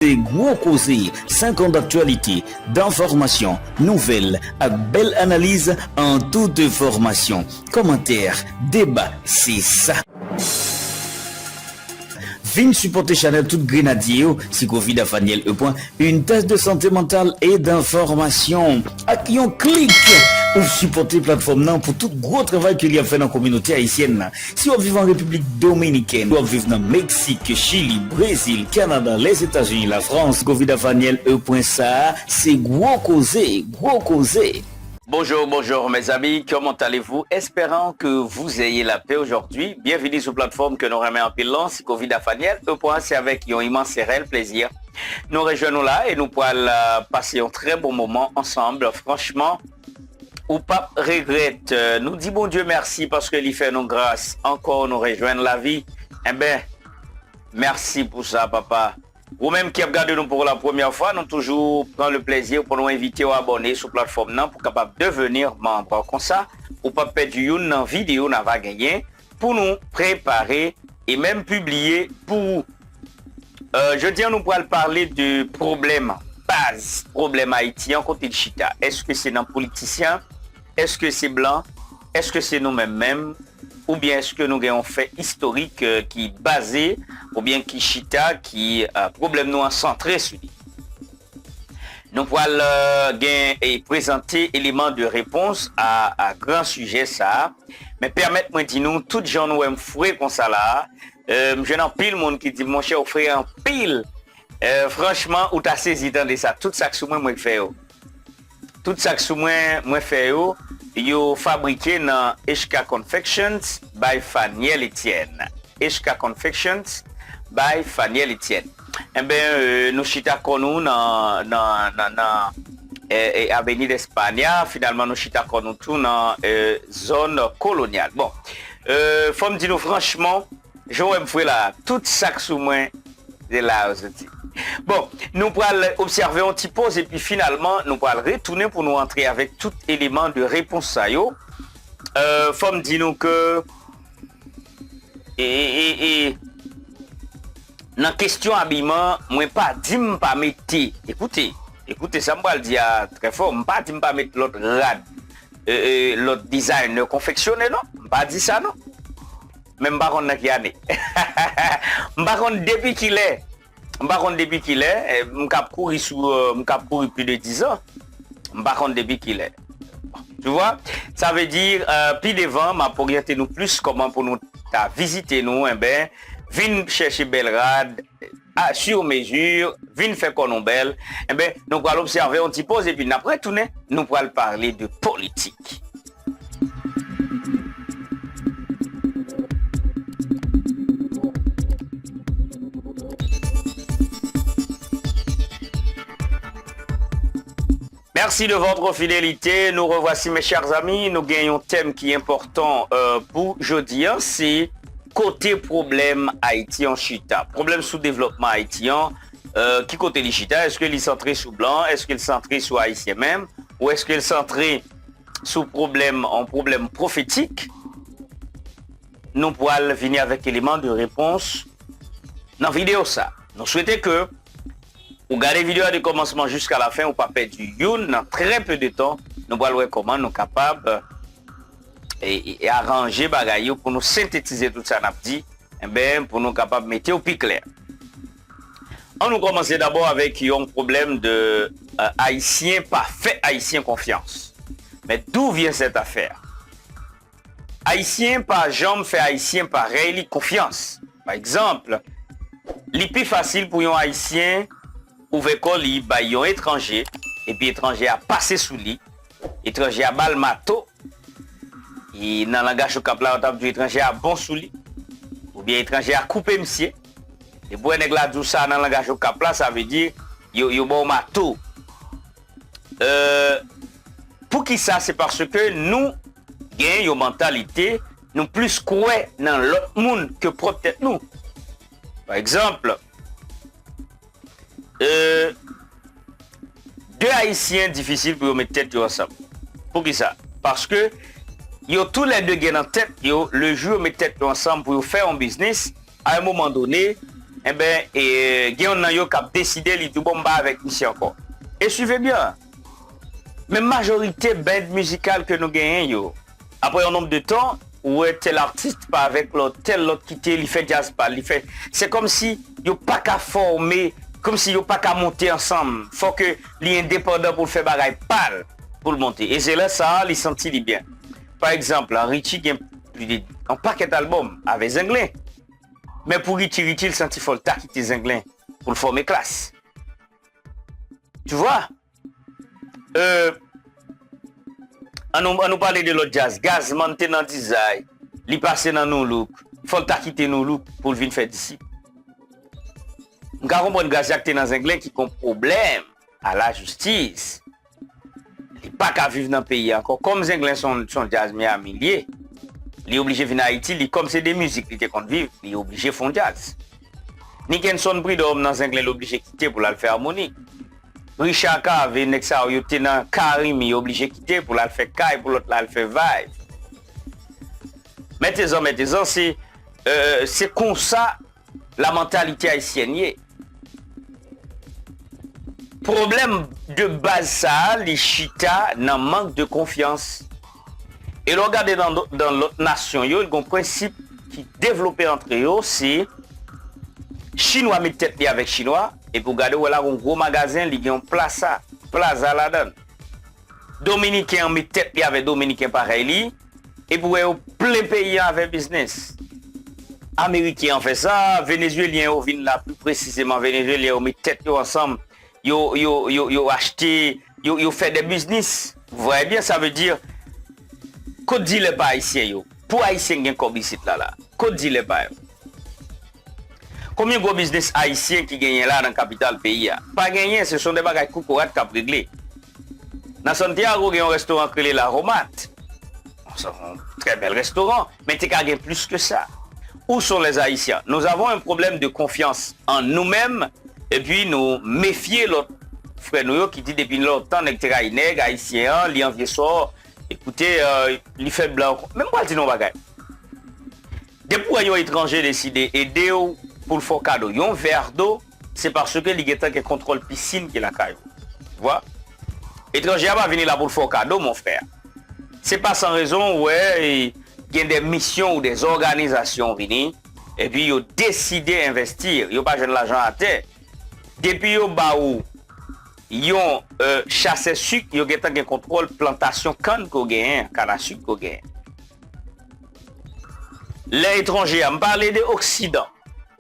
C'est gros causé, 5 ans d'actualité, d'information, nouvelles, à belle analyse en toute formation. Commentaires, débat, c'est ça. Vin supporter Chanel toute grenadier, si Covid à Faniel une tasse de santé mentale et d'information. À qui on clique ou supporter plateforme non pour tout gros travail qu'il y a fait dans la communauté haïtienne. Si on vit en République Dominicaine, ou on vit dans Mexique, Chili, Brésil, Canada, les États-Unis, la France, Covid à Faniel ça, c'est gros causé, gros causé. Bonjour, bonjour mes amis, comment allez-vous? Espérant que vous ayez la paix aujourd'hui. Bienvenue sur la plateforme que nous remet en pilant, c'est Covid à Faniel. C'est avec un immense et réel plaisir. Nous rejoignons là et nous pourrons passer un très bon moment ensemble. Franchement, ou pas regrette. Nous dit bon Dieu merci parce qu'il fait nos grâces. Encore nous rejoindre la vie. Eh bien, merci pour ça papa. Ou même qui regardez nous pour la première fois, nous toujours prendre le plaisir pour nous inviter à abonner sur la plateforme non, pour capable devenir membre. Comme ça, ou pas perdre une vidéo n'a va gagner pour nous préparer et même publier pour je dis nous pourrons parler de problème base, problème haïtien côté de Chita. Est-ce que c'est un politicien? Est-ce que c'est blanc? Est-ce que c'est nous-mêmes? Ou bien est-ce que nous avons fait historique qui est basé, ou bien qui chita, qui problème nous centré sur lui. Nous allons présenter éléments de réponse à grand sujet ça. Mais permettez-moi de dire nous, tous les gens nous aiment fouer comme ça là. Je n'en pile monde qui dit mon cher frère en pile. Franchement, ou t'as saisi dans ça, tout ça que moi fait. Tout ça que moi fait. Yo fabriqué dans HK Confections by Faniel Etienne. HK Confections by Faniel Etienne. Eh bien, nous chita konou dans Avenue d'Espagne. Finalement, nous chita konou tout dans zone coloniale. Bon, faut me dire franchement, j'aurais me là tout ça que sous moi de là aussi. Bon, nous allons observer un petit pause et puis finalement, nous allons retourner pour nous entrer avec tout élément de réponse à yo. Faut me dire nous que dans question habillement, moi pas dire pas mettre. Écoutez, ça me va le dire très fort, pas dire pas mettre l'autre rad l'autre design confectionné non, pas dire ça non. Même pas qu'on a qui année. Pas qu'on depuis qu'il est depuis qu'il est, m'cap courir plus de 10 ans. M'pas depuis qu'il est. Tu vois, ça veut dire puis devant m'a orienté nous plus comment pour nous visiter nous vinn chercher Belgrade sur mesure, vinn faire qu'on belle. Nous allons observer un petit pause et puis après tourner, nous allons parler de politique. Merci de votre fidélité. Nous revoici mes chers amis. Nous gagnons un thème qui est important pour jeudi. C'est côté problème haïtien Chita. Problème sous-développement haïtien. Qui côté les Chita? Est-ce qu'il est centré sur blanc? Est-ce qu'il est centré sur haïtien même? Ou est-ce qu'il est centré sur un problème prophétique? Nous pourrons venir avec éléments de réponse dans la vidéo ça. Nous souhaitons que vous regardez la vidéo du commencement jusqu'à la fin, ou pas perdre du youn, dans très peu de temps, nous allons voir comment nous sommes capables et arranger bagaille pour nous synthétiser tout ça, pour nous capables de mettre au plus clair. On nous commence d'abord avec un problème de haïtien pas fait haïtien confiance. Mais d'où vient cette affaire? Haïtien pas jambe fait haïtien pareil confiance. Par exemple, le plus facile pour un haïtien ouvert colis, bah, yon étranger, et puis étranger a passé sous lit, étranger a bal mato, et dans le langage au cap là, on a dit étranger a bon sous lit, ou bien étranger a coupé monsieur, et pour un la dit ça dans le langage au cap là, ça veut dire, yo bon mato. Pour qui ça? C'est parce que nous, gagnons une mentalité, nous plus croyons dans l'autre monde que peut-être nous. Par exemple, deux haïtiens difficiles pour mettre tête ensemble. Pour qui ça? Parce que tous les deux gagnent en tête, le jour met tête ensemble pour faire un business. À un moment donné, eh ben, gen nan yo kap décidé li tout bon ba avec mission encore. Et suivez bien. Mais majorité band musicale que nous gagnons yo. Après un nombre de temps, ouais tel artiste pas avec l'autre, tel l'autre quitté, il fait jazz pas, il fait. C'est comme si yo pas qu'à former, comme si yo pas qu'à monter ensemble. Faut que li indépendant pour faire bagaille pâle pour le monter. Et c'est là ça, il sentit li bien. Par exemple, Richie gagne plus de un paquet d'albums avec Zinglin. Mais pour Richie, il sentit faut le quitter Zinglin pour le former classe. Tu vois? On nous parle de l'autre jazz. Gaz monte dans design. Li passe dans nos look. Faut ta quitter nos look pour venir faire d'ici. On comprend gaz qui dans Zinglin qui a un problème à la justice. Il pas qu'à vivre dans le pays encore. Comme Zinglin son jazz mais à milliers. Il est obligé de venir à Haïti. Comme c'est des musiques qui compte vivre, il est obligé de faire jazz. Nickenson pris d'homme dans Zinglin, il est obligé de quitter pour la faire harmonie. Richard Cave, Nexa, il était dans Karim, il est obligé de quitter pour la faire Kai, pour l'autre la faire Vibe. Mettez-en, c'est comme ça la mentalité haïtienne. Problème de base ça, les chita n'en manque de confiance. Et regardez dans l'autre nation, il y a un principe qui est développé entre eux, c'est Chinois met tête avec Chinois. Et pour regarder, voilà un gros magasin, il y a un plaza là-dedans. Dominicain met tête avec Dominicain pareil. Et pour plein pays avec business. Américain fait ça, Vénézuélien au vin là plus précisément, Vénézuélien met tête ensemble. Yo acheté, yo fait des business. Vous voyez bien, ça veut dire Côte dit les pas haïtien yo. Pour haïtien gen comme ici là. Côte dit les pas. Combien de gros business haïtiens qui gagnent là dans la capitale pays? Pas gagné, ce sont des bagages coucourat qui ont réglé. Dans Santiago, il y a un restaurant qui est la Romate. C'est un très bel restaurant, mais tu as plus que ça. Où sont les Haïtiens? Nous avons un problème de confiance en nous-mêmes et puis nous méfier l'autre frère nous qui dit depuis longtemps que tu es nègre, haïtien, li en vieux sort, écoutez, il fait blanc. Même pas dire non bagaille. Depuis que les étrangers décidé d'aider pour le faire cadeau, un verre d'eau, c'est parce que les gens qui contrôlent piscine qui la caillou. Tu vois? Étranger va venir là pour le faire cadeau, mon frère. C'est pas sans raison, ouais, il y a des missions ou des organisations venir et puis ils ont décidé d'investir. Ils n'ont pas jeune l'argent à terre. Depuis ils ont chassé sucre, ils ont contrôle plantation canne à sucre. Les étrangers, on parle de l'Occident.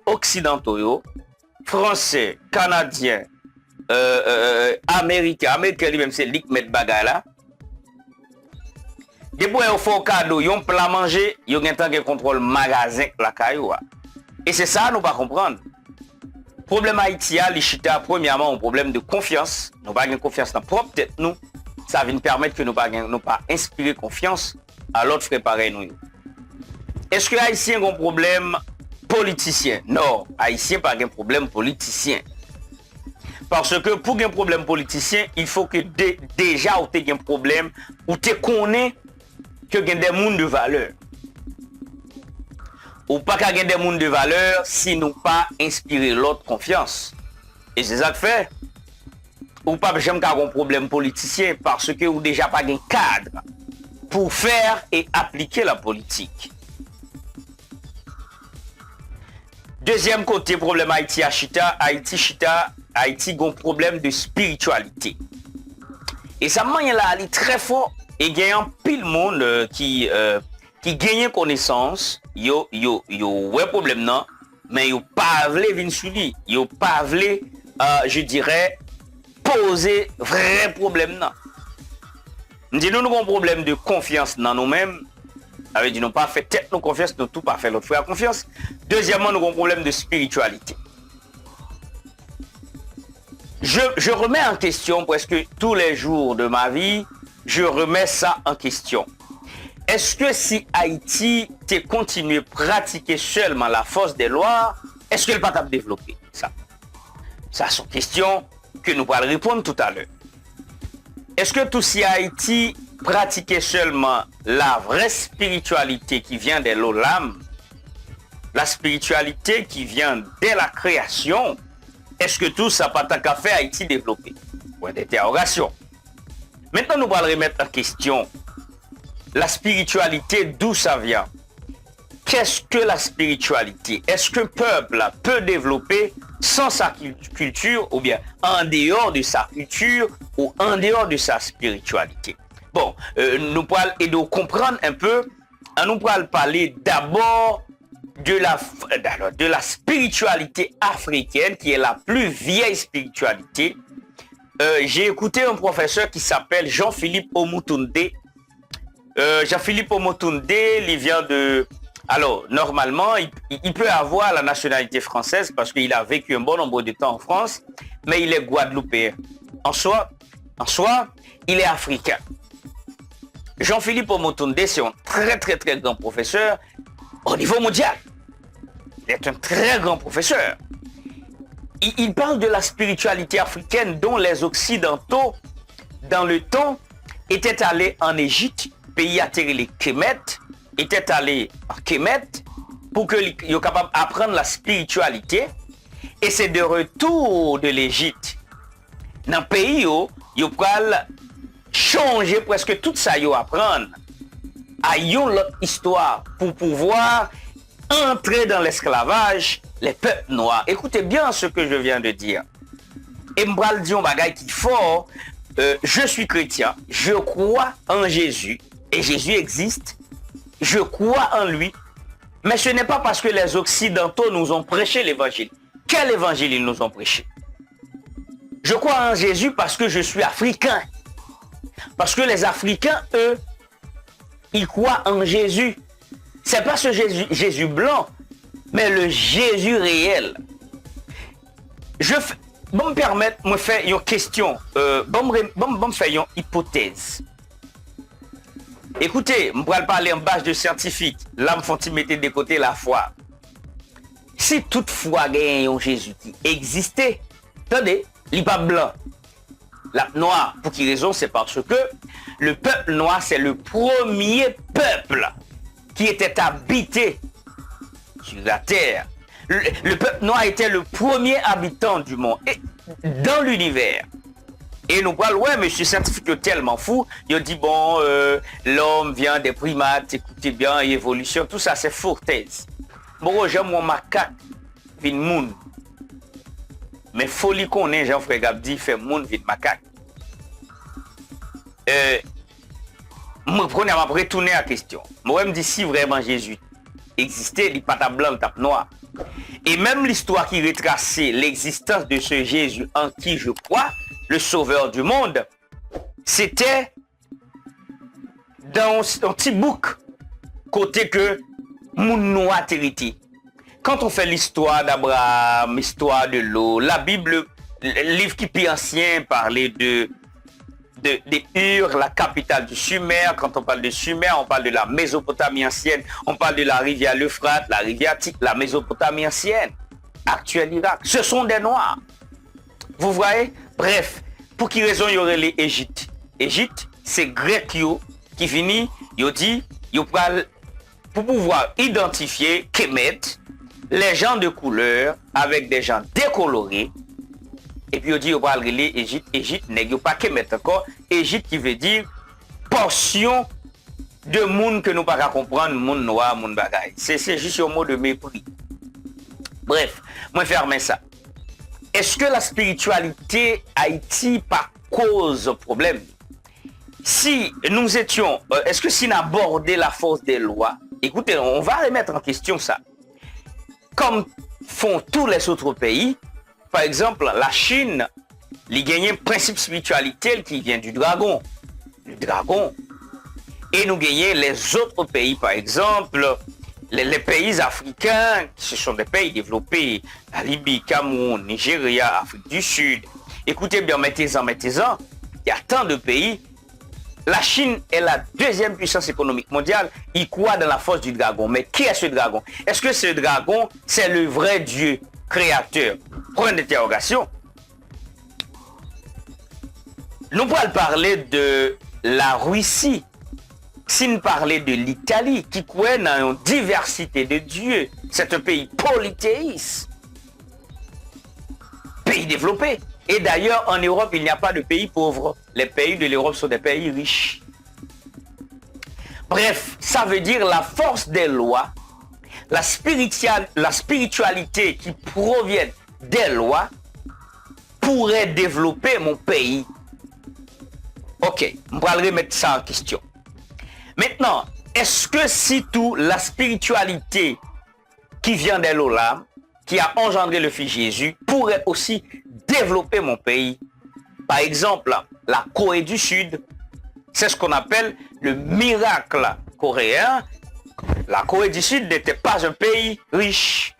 Occidentaux, français, canadiens, américains lui-même c'est lui qui met bagay là. Depuis qu'ils font cadeau, ils ont plat manger, ils ont un contrôle magasin la caillou. Et c'est ça nous pas comprendre. Problème Haïti, les chita premièrement un problème de confiance. Nous pas confiance dans propre tête nous. Ça va nous permettre que nous pas inspirer confiance à l'autre frère pareil nous. Est-ce que Haïtien ont un problème politicien? Non, Haïtien pas un problème politicien. Parce que pour un problème politicien, il faut que déjà tu aies un problème ou tu connais que tu as des gens de valeur. Ou pas qu'il y ait des gens de valeur si nous pas inspirer l'autre confiance. Et c'est ça que fait. Ou pas j'aime un problème politicien parce que ou déjà pas un cadre pour faire et appliquer la politique. Deuxième côté, problème Haïti a chita, Haïti a un problème de spiritualité. Et ça m'a là, il est très fort et il y a un pile monde qui gagne connaissance, yo ouais problème non, mais yo pas vle vinn sur lui, yo pas vle je dirais poser vrai problème non. Nous avons un problème de confiance dans nous-mêmes. Avec dit nous pas fait tête nous confiance, nous tout pas fait l'autre frère confiance. Deuxièmement, nous avons un problème de spiritualité. Je remets en question presque tous les jours de ma vie, je remets ça en question. Est-ce que si Haïti t'est continué à pratiquer seulement la force des lois, est-ce qu'elle va développer ça? Ça sont questions que nous allons répondre tout à l'heure. Est-ce que tout si Haïti pratiquait seulement la vraie spiritualité qui vient de l'Olam, la spiritualité qui vient dès la création, est-ce que tout ça pas tant qu'à faire Haïti développer? Point d'interrogation. Maintenant, nous allons remettre en question la spiritualité, d'où ça vient. Qu'est-ce que la spiritualité? Est-ce qu'un peuple peut développer sans sa culture ou bien en dehors de sa culture ou en dehors de sa spiritualité? Bon, nous allons et de comprendre un peu, nous allons parler d'abord de la spiritualité africaine qui est la plus vieille spiritualité. J'ai écouté un professeur qui s'appelle Jean-Philippe Omotunde. Jean-Philippe Omotunde, il vient de... Alors, normalement, il peut avoir la nationalité française parce qu'il a vécu un bon nombre de temps en France, mais il est guadeloupéen. En soi, il est africain. Jean-Philippe Omotunde, c'est un très, très, très grand professeur au niveau mondial. Il est un très grand professeur. Il parle de la spiritualité africaine dont les Occidentaux, dans le temps, étaient allés en Égypte, pays atterré les Kemet, étaient allés en Kemet pour qu'ils soient capables d'apprendre la spiritualité. Et c'est de retour de l'Égypte dans le pays où ils peuvent changer presque tout ça, ils apprendre à l'autre histoire pour pouvoir entrer dans l'esclavage les peuples noirs. Écoutez bien ce que je viens de dire. Et m'bral dit un bagay qui fort, je suis chrétien, je crois en Jésus, et Jésus existe, je crois en lui, mais ce n'est pas parce que les Occidentaux nous ont prêché l'évangile. Quel évangile ils nous ont prêché? Je crois en Jésus parce que je suis africain. Parce que les Africains, eux, ils croient en Jésus. C'est pas ce Jésus blanc, mais le Jésus réel. Bon me permettre, me faire une question, me faire une hypothèse. Écoutez, je vais parler en base de scientifique. Là, je faut mettre de côté la foi. Si toutefois il y a un Jésus qui existait, attendez, il n'est pas blanc. La noir, pour quelle raison? C'est parce que le peuple noir, c'est le premier peuple qui était habité sur la terre. Le peuple noir était le premier habitant du monde, et dans l'univers. Et nous parlons, ouais, monsieur scientifique est tellement fou, il dit, bon, l'homme vient des primates, écoutez bien, évolution, tout ça, c'est fourtaise. Bon, j'aime mon macaque, vin moun. Mais folie qu'on est, Jean-Frère Gabdi, fait moun, vin macaque. Moi, prenez à retourner à la question. Moi, je me dis, si vraiment Jésus existait, il n'y a pas de blanc, de noir. Et même l'histoire qui retraçait l'existence de ce Jésus en qui je crois, le sauveur du monde, c'était dans un petit bouc, côté que moun noir hérité. Quand on fait l'histoire d'Abraham, l'histoire de l'eau, la Bible, le livre qui est plus ancien parlait de Ur, la capitale du Sumer. Quand on parle de Sumer, on parle de la Mésopotamie ancienne, on parle de la rivière l'Euphrate, la rivière Tigre, la Mésopotamie ancienne, actuel Irak. Ce sont des Noirs. Vous voyez? Bref, pour quelle raison il y aurait les Égypte? Égypte, c'est grec qui finit, il dit, pour pouvoir identifier Kemet, les gens de couleur avec des gens décolorés. Et puis, on dit, on va aller Égypte. Égypte n'est pas Kemet encore. Égypte qui veut dire portion de monde que nous ne pouvons pas comprendre, monde noir, monde bagaille. C'est juste un mot de mépris. Bref, moi, fermer ça. Est-ce que la spiritualité Haïti pas cause problème? Si nous étions, est-ce que si nous abordons la force des lois, écoutez, on va remettre en question ça. Comme font tous les autres pays, par exemple, la Chine, il gagne un principe spiritualité qui vient du dragon. Le dragon. Et nous gagnons les autres pays, par exemple, les pays africains, ce sont des pays développés, la Libye, Cameroun, Nigeria, Afrique du Sud. Écoutez bien, mettez-en. Il y a tant de pays. La Chine est la deuxième puissance économique mondiale. Il croit dans la force du dragon. Mais qui est ce dragon? Est-ce que ce dragon, c'est le vrai Dieu créateur? Point d'interrogation. Nous pourrons parler de la Russie. Si nous parlons de l'Italie, qui croit dans une diversité de dieux, C'est un pays polythéiste. Pays développé. Et d'ailleurs, en Europe, il n'y a pas de pays pauvres. Les pays de l'Europe sont des pays riches. Bref, ça veut dire la force des lois, la spiritualité qui provient des lois pourrait développer mon pays. Ok, on va remettre ça en question. Maintenant, est-ce que si tout la spiritualité qui vient des lois, qui a engendré le Fils Jésus, pourrait aussi développer mon pays? Par exemple, la Corée du Sud, c'est ce qu'on appelle le miracle coréen. La Corée du Sud n'était pas un pays riche.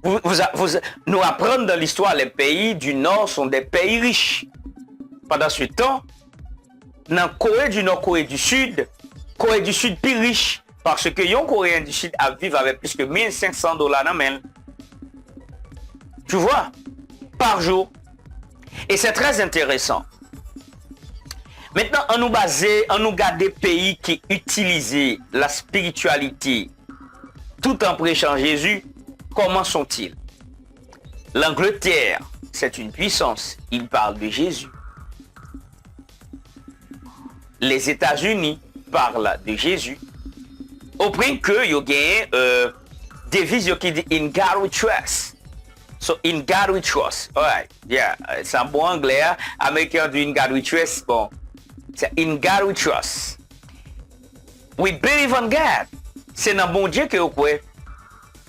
Nous apprenons dans l'histoire, les pays du Nord sont des pays riches. Pendant ce temps, dans Corée du Nord, Corée du Sud plus riche, parce que les Coréens du Sud vivent avec plus que $1 500 dans main. Tu vois, par jour. Et c'est très intéressant. Maintenant, on nous garde des pays qui utilisent la spiritualité tout en prêchant Jésus. Comment sont-ils? L'Angleterre, c'est une puissance. Il parle de Jésus. Les États-Unis parlent de Jésus. Au point que il y a des devise qui dit In God we trust. So in God we trust. Alright, yeah, c'est un bon anglais. Américain dit In God we trust. Bon, c'est In God we trust. We believe on God. C'est dans bon Dieu que vous croyez.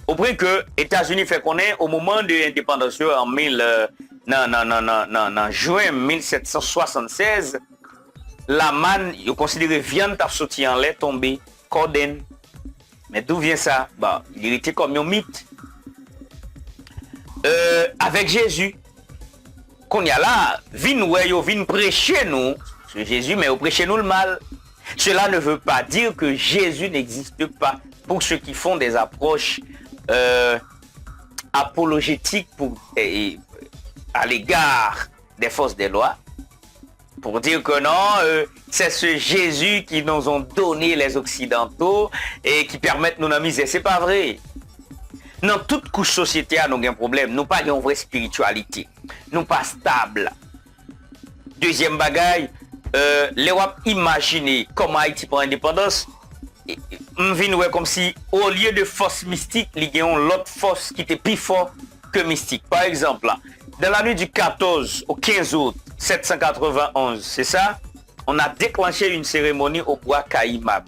Au point que les États-Unis fait connaître au moment de l'indépendance en juin 1776, la manne, ils considèrent viande t'a sorti en lait tombé, cordon. Mais d'où vient ça? Bah, il était comme un mythe. Avec Jésus, qu'on y a là, vin prêcher nous, sur Jésus, mais vous prêchez nous le mal. Cela ne veut pas dire que Jésus n'existe pas pour ceux qui font des approches apologétiques à l'égard des forces des lois. Pour dire que non, c'est ce Jésus qui nous ont donné les Occidentaux et qui permettent nous de misère. C'est pas vrai. Dans toute couche société, nous avons un problème. Nous pas une vraie spiritualité. Nous pas stable. Deuxième bagaille, l'Europe imaginer comment Haïti prend indépendance. On vient comme si au lieu de force mystique, il y a l'autre force qui était plus fort que mystique. Par exemple, dans la nuit du 14 au 15 août 791, c'est ça, on a déclenché une cérémonie au bois Caïmab.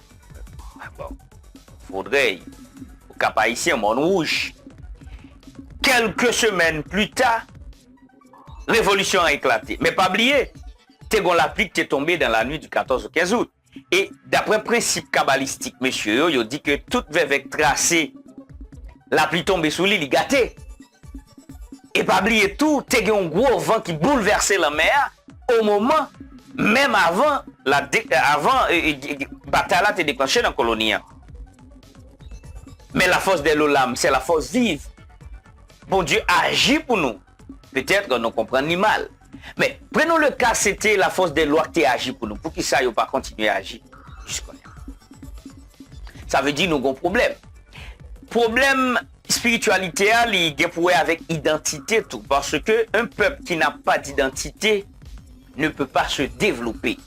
Bon, faudrait au Cap Haïtien, Montrouge. Quelques semaines plus tard, révolution a éclaté. Mais pas oublier, Tégon Laplique est tombé dans la nuit du 14 au 15 août. Et d'après principe kabbalistique, monsieur, il dit que tout avec tracé, la pluie tombe sous l'île, il gâté. Et pas oublier tout, il y a un gros vent qui bouleversait la mer au moment, même avant la bataille a été déclenchée dans la colonie. Mais la force de l'Olam, c'est la force vive. Bon Dieu agit pour nous. Peut-être que nous comprenons mal. Mais prenons le cas, c'était la force des lois qui agit pour nous. Pour qui ça, il ne pas continuer à agir jusqu'à là. Ça veut dire que nous avons un problème. Problème spiritualité, il y a pour avec identité tout. Parce qu'un peuple qui n'a pas d'identité ne peut pas se développer.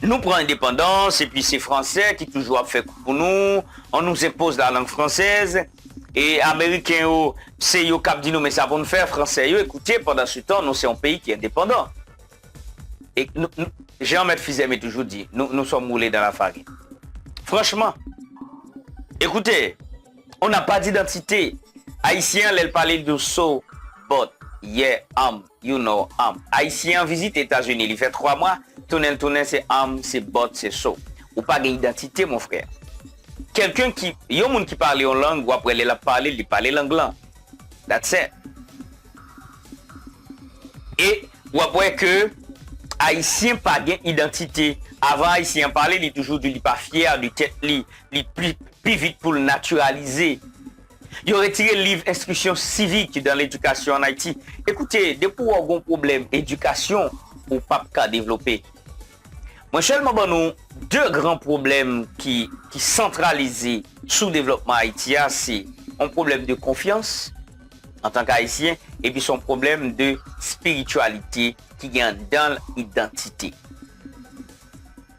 Nous prenons l'indépendance et puis c'est français qui toujours fait pour nous. On nous impose la langue française. Et américains, c'est eux qui disent nous, mais ça va nous faire français. Écoutez, pendant ce temps, nous, c'est un pays qui est indépendant. Et Jean-Maître Fizet m'a toujours dit, nous sommes moulés dans la farine. Franchement, écoutez, on n'a pas d'identité. Haïtien, elle parlait de so, but, yeah, you know, Haïtien visite États-Unis, il fait 3 mois, tourner, c'est c'est but, c'est so. Ou pas d'identité, mon frère. Quelqu'un qui, il y a un monde qui parle en langue, ou après il parle l'anglais. That's it. Et, ou après que, Haïtien pas d'identité. Avant Haïtien parler, il est toujours il pas fier du tête, il plus vite pour le naturaliser. Il aurait retiré le livre Instruction civique dans l'éducation en Haïti. Écoutez, depuis qu'on a un problème éducation, ou pas qu'à développer. Moi, seulement, nous, deux grands problèmes qui centralisent sous développement haïtien, c'est un problème de confiance en tant qu'haïtien et puis son problème de spiritualité qui vient dans l'identité.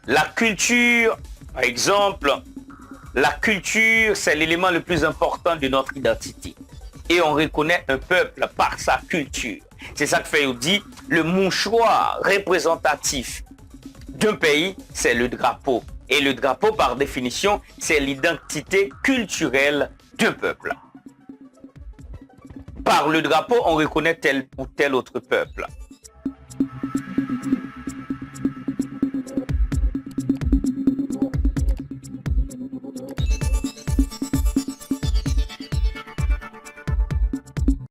La culture, par exemple, la culture, c'est l'élément le plus important de notre identité. Et on reconnaît un peuple par sa culture. C'est ça que fait dit le mouchoir représentatif d'un pays, c'est le drapeau. Et le drapeau, par définition, c'est l'identité culturelle d'un peuple. Par le drapeau, on reconnaît tel ou tel autre peuple.